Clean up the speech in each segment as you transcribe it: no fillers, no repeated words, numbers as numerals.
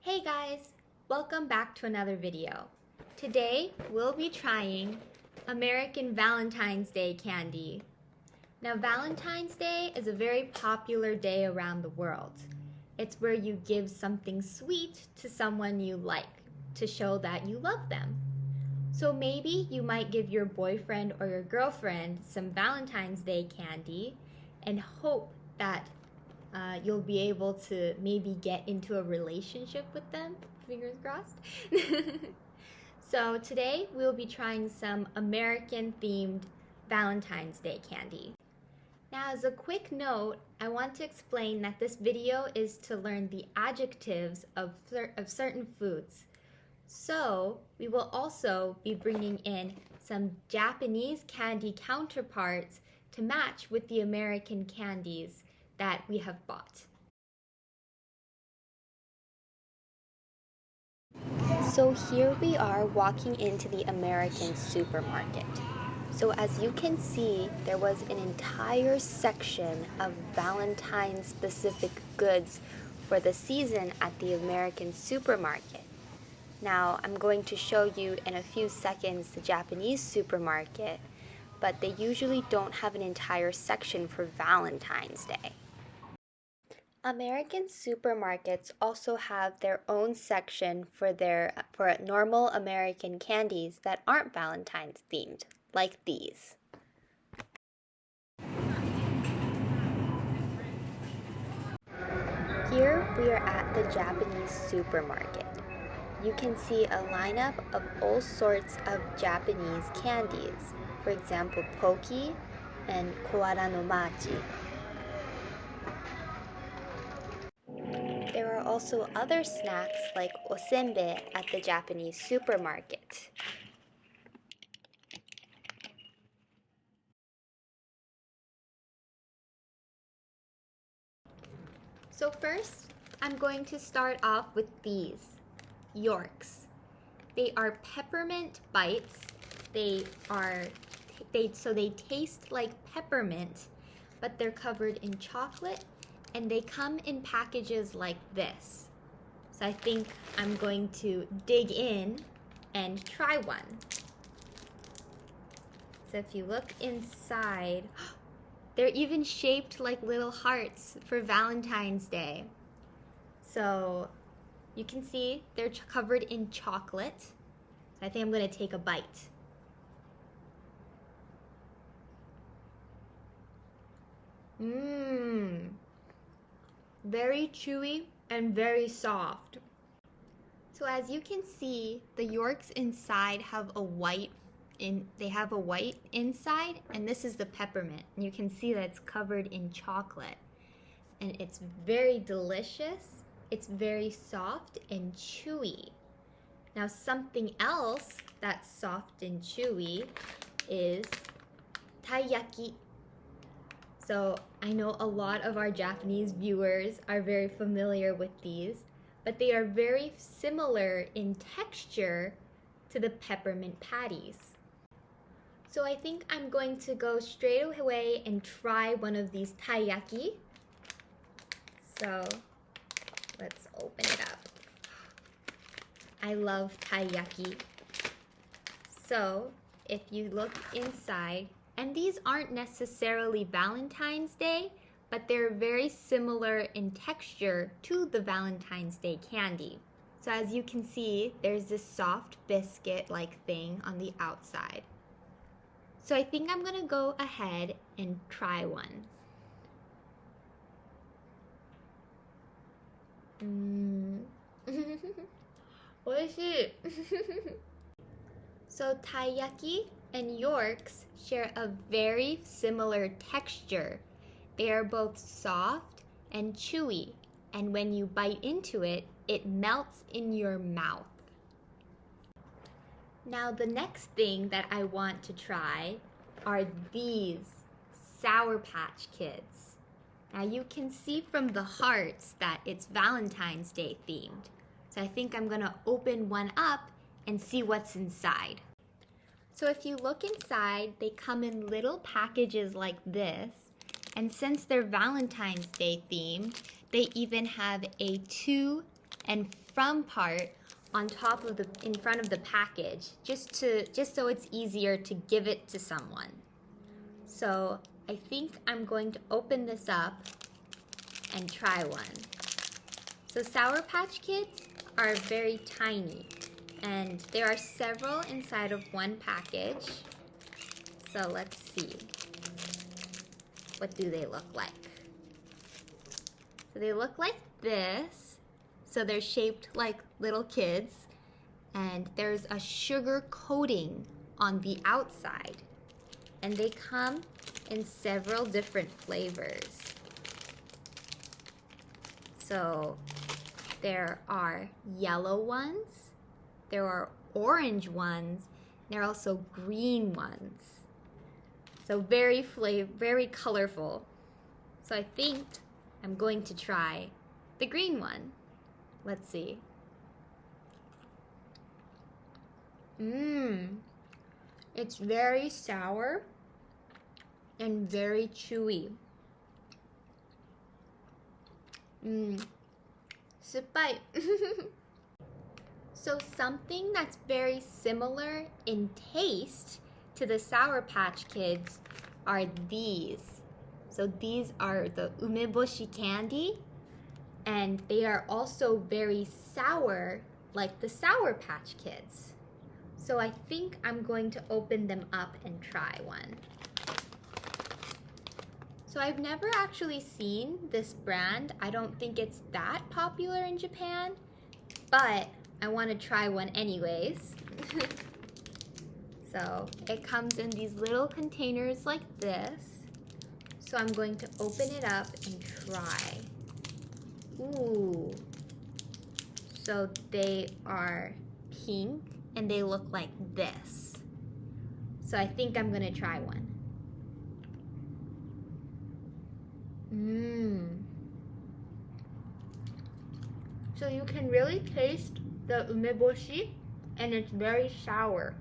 Hey guys, welcome back to another video. Today we'll be trying American Valentine's Day candy. Now Valentine's Day is a very popular day around the world. It's where you give something sweet to someone you like to show that you love them. So maybe you might give your boyfriend or your girlfriend some Valentine's Day candy and hope that you'll be able to maybe get into a relationship with them. Fingers crossed. So today we'll be trying some American themed Valentine's Day candy. Now as a quick note, I want to explain that this video is to learn the adjectives of certain foods. So we will also be bringing in some Japanese candy counterparts to match with the American candies that we have bought. So here we are walking into the American supermarket. So as you can see, there was an entire section of Valentine's specific goods for the season at the American supermarket. Now I'm going to show you in a few seconds the Japanese supermarket, but they usually don't have an entire section for Valentine's Day. American supermarkets also have their own section for normal American candies that aren't Valentine's themed, like these. Here we are at the Japanese supermarket. You can see a lineup of all sorts of Japanese candies, for example, Pocky and Koara no Machi. There are also other snacks like osenbe at the Japanese supermarket. So first, I'm going to start off with these, Yorks. They are peppermint bites. They taste like peppermint, but they're covered in chocolate, and they come in packages like this. So I think I'm going to dig in and try one. So if you look inside, they're even shaped like little hearts for Valentine's Day. So you can see they're covered in chocolate. So I think I'm going to take a bite. Very chewy and very soft. So as you can see, the Yorks inside have a white inside, and this is the peppermint. And you can see that it's covered in chocolate. And it's very delicious. It's very soft and chewy. Now something else that's soft and chewy is taiyaki. So I know a lot of our Japanese viewers are very familiar with these, but they are very similar in texture to the peppermint patties. So I think I'm going to go straight away and try one of these taiyaki. So let's open it up. I love taiyaki. So if you look inside, and these aren't necessarily Valentine's Day, but they're very similar in texture to the Valentine's Day candy. So as you can see, there's this soft biscuit-like thing on the outside. So I think I'm gonna go ahead and try one. Oishii! So taiyaki and Yorks share a very similar texture. They are both soft and chewy, and when you bite into it, it melts in your mouth. Now the next thing that I want to try are these Sour Patch Kids. Now you can see from the hearts that it's Valentine's Day themed. So I think I'm gonna open one up and see what's inside. So if you look inside, they come in little packages like this. And since they're Valentine's Day themed, they even have a 2 and from part on top of in front of the package, just so it's easier to give it to someone. So I think I'm going to open this up and try one. So Sour Patch Kids are very tiny, and there are several inside of one package. So let's see. What do they look like? So they look like this. So they're shaped like little kids, and there's a sugar coating on the outside. And they come in several different flavors. So there are yellow ones, there are orange ones, and there are also green ones. So very colorful. So I think I'm going to try the green one. Let's see. It's very sour and very chewy. 酸っぱい. So something that's very similar in taste to the Sour Patch Kids are these. So these are the umeboshi candy, and they are also very sour like the Sour Patch Kids. So I think I'm going to open them up and try one. So I've never actually seen this brand. I don't think it's that popular in Japan, but I want to try one anyways. So it comes in these little containers like this. So I'm going to open it up and try. Ooh. So they are pink and they look like this. So I think I'm gonna try one. So you can really taste the umeboshi, and it's very sour.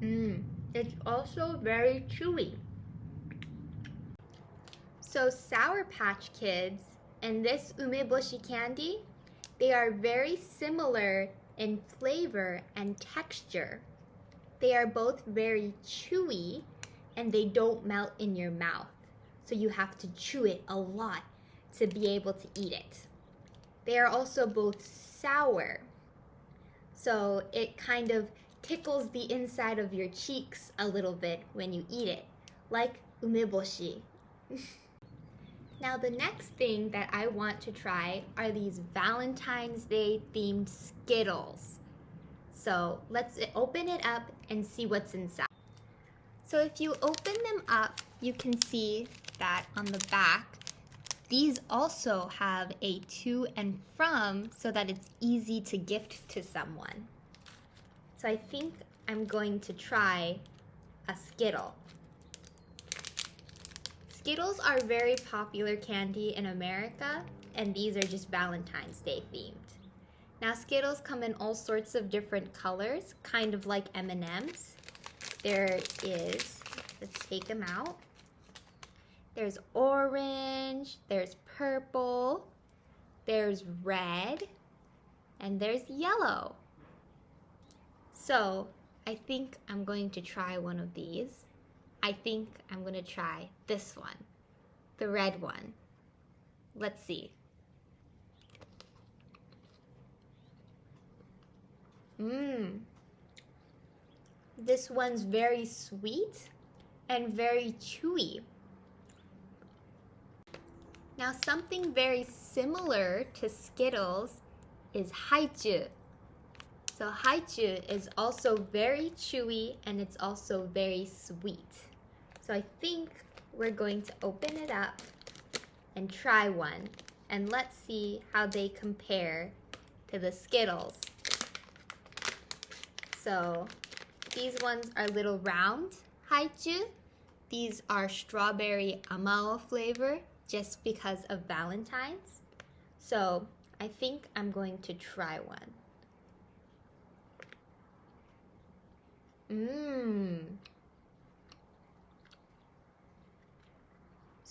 It's also very chewy. So Sour Patch Kids and this umeboshi candy, they are very similar in flavor and texture. They are both very chewy and they don't melt in your mouth. So you have to chew it a lot to be able to eat it. They are also both sour. So it kind of tickles the inside of your cheeks a little bit when you eat it, like umeboshi. Now the next thing that I want to try are these Valentine's Day themed Skittles. So let's open it up and see what's inside. So if you open them up, you can see that on the back, these also have a to and from so that it's easy to gift to someone. So I think I'm going to try a Skittle. Skittles are very popular candy in America, and these are just Valentine's Day themed. Now Skittles come in all sorts of different colors, kind of like M&Ms. There is, let's take them out. There's orange, there's purple, there's red, and there's yellow. So I think I'm going to try one of these. I think I'm going to try this one, the red one. Let's see. This one's very sweet and very chewy. Now something very similar to Skittles is haichu. So haichu is also very chewy and it's also very sweet. So I think we're going to open it up and try one, and let's see how they compare to the Skittles. So these ones are little round haichu. These are strawberry amao flavor just because of Valentine's. So I think I'm going to try one.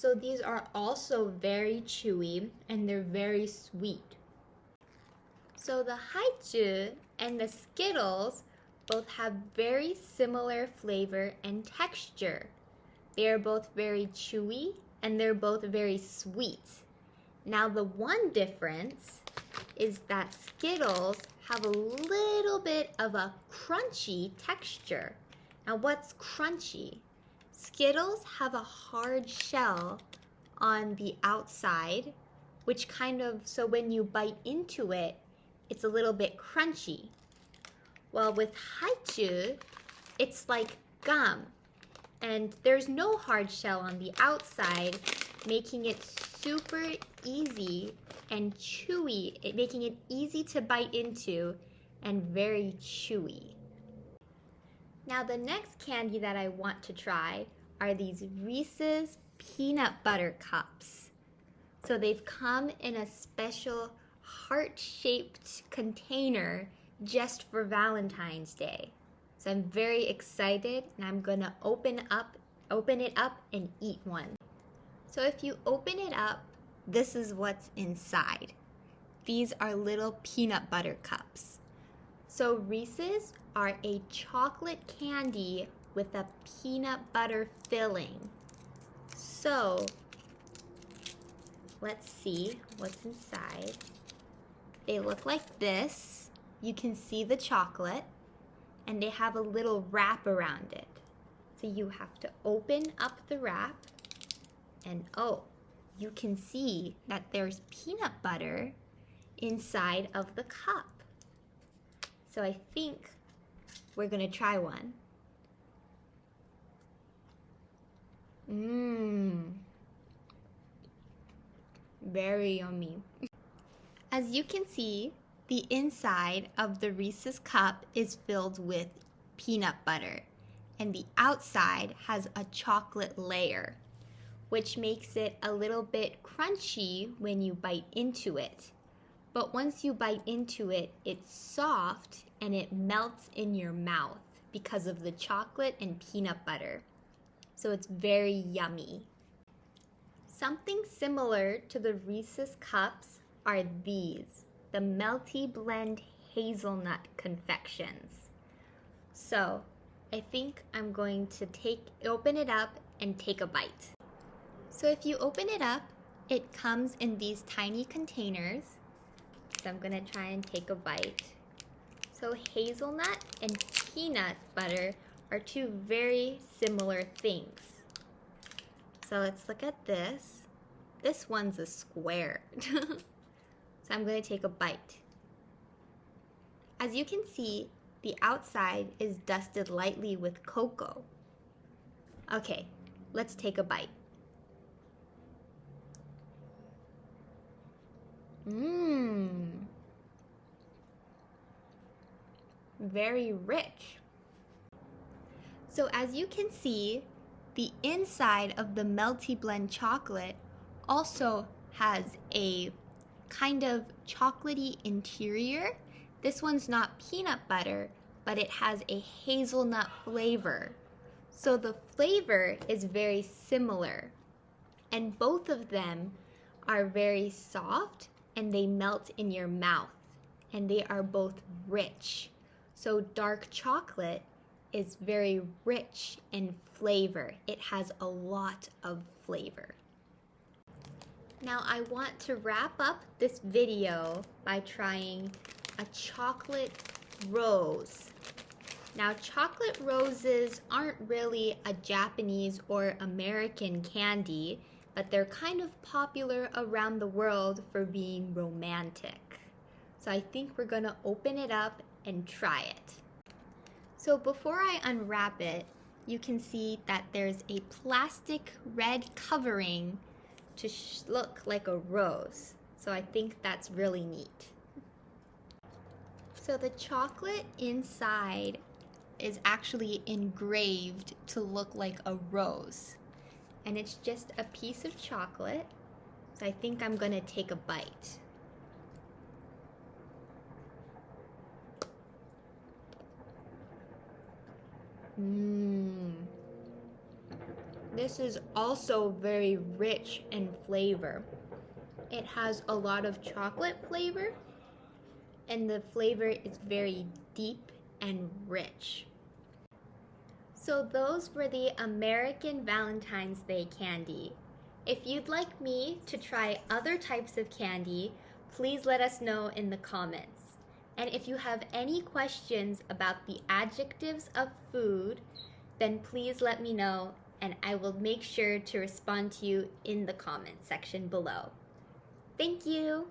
So these are also very chewy and they're very sweet. So the haichu and the Skittles both have very similar flavor and texture. They are both very chewy and they're both very sweet. Now the one difference is that Skittles have a little bit of a crunchy texture. Now what's crunchy? Skittles have a hard shell on the outside, which so when you bite into it, it's a little bit crunchy. Well, with haichu, it's like gum, and there's no hard shell on the outside, making it super easy and chewy, making it easy to bite into and very chewy. Now the next candy that I want to try are these Reese's peanut butter cups. So they've come in a special heart-shaped container just for Valentine's Day. So I'm very excited and I'm gonna open it up and eat one. So if you open it up, this is what's inside. These are little peanut butter cups. So Reese's are a chocolate candy with a peanut butter filling. So let's see what's inside. They look like this. You can see the chocolate and they have a little wrap around it. So you have to open up the wrap and oh, you can see that there's peanut butter inside of the cup. So I think we're gonna try one. Very yummy. As you can see, the inside of the Reese's cup is filled with peanut butter, and the outside has a chocolate layer, which makes it a little bit crunchy when you bite into it. But once you bite into it, it's soft and it melts in your mouth because of the chocolate and peanut butter. So it's very yummy. Something similar to the Reese's cups are these, the Melty Blend hazelnut confections. So I think I'm going to open it up and take a bite. So if you open it up, it comes in these tiny containers. So I'm gonna try and take a bite. So hazelnut and peanut butter are two very similar things. So let's look at this. This one's a square. So I'm going to take a bite. As you can see, the outside is dusted lightly with cocoa. Okay, let's take a bite. Very rich. So as you can see, the inside of the Melty Blend chocolate also has a kind of chocolatey interior. This one's not peanut butter, but it has a hazelnut flavor. So the flavor is very similar, and both of them are very soft and they melt in your mouth, and they are both rich. So dark chocolate is very rich in flavor. It has a lot of flavor. Now I want to wrap up this video by trying a chocolate rose. Now chocolate roses aren't really a Japanese or American candy, but they're kind of popular around the world for being romantic. So I think we're gonna open it up and try it. So before I unwrap it, you can see that there's a plastic red covering to look like a rose. So I think that's really neat. So the chocolate inside is actually engraved to look like a rose. And it's just a piece of chocolate. So I think I'm gonna take a bite. This is also very rich in flavor. It has a lot of chocolate flavor, and the flavor is very deep and rich. So those were the American Valentine's Day candy. If you'd like me to try other types of candy, please let us know in the comments. And if you have any questions about the adjectives of food, then please let me know and I will make sure to respond to you in the comment section below. Thank you!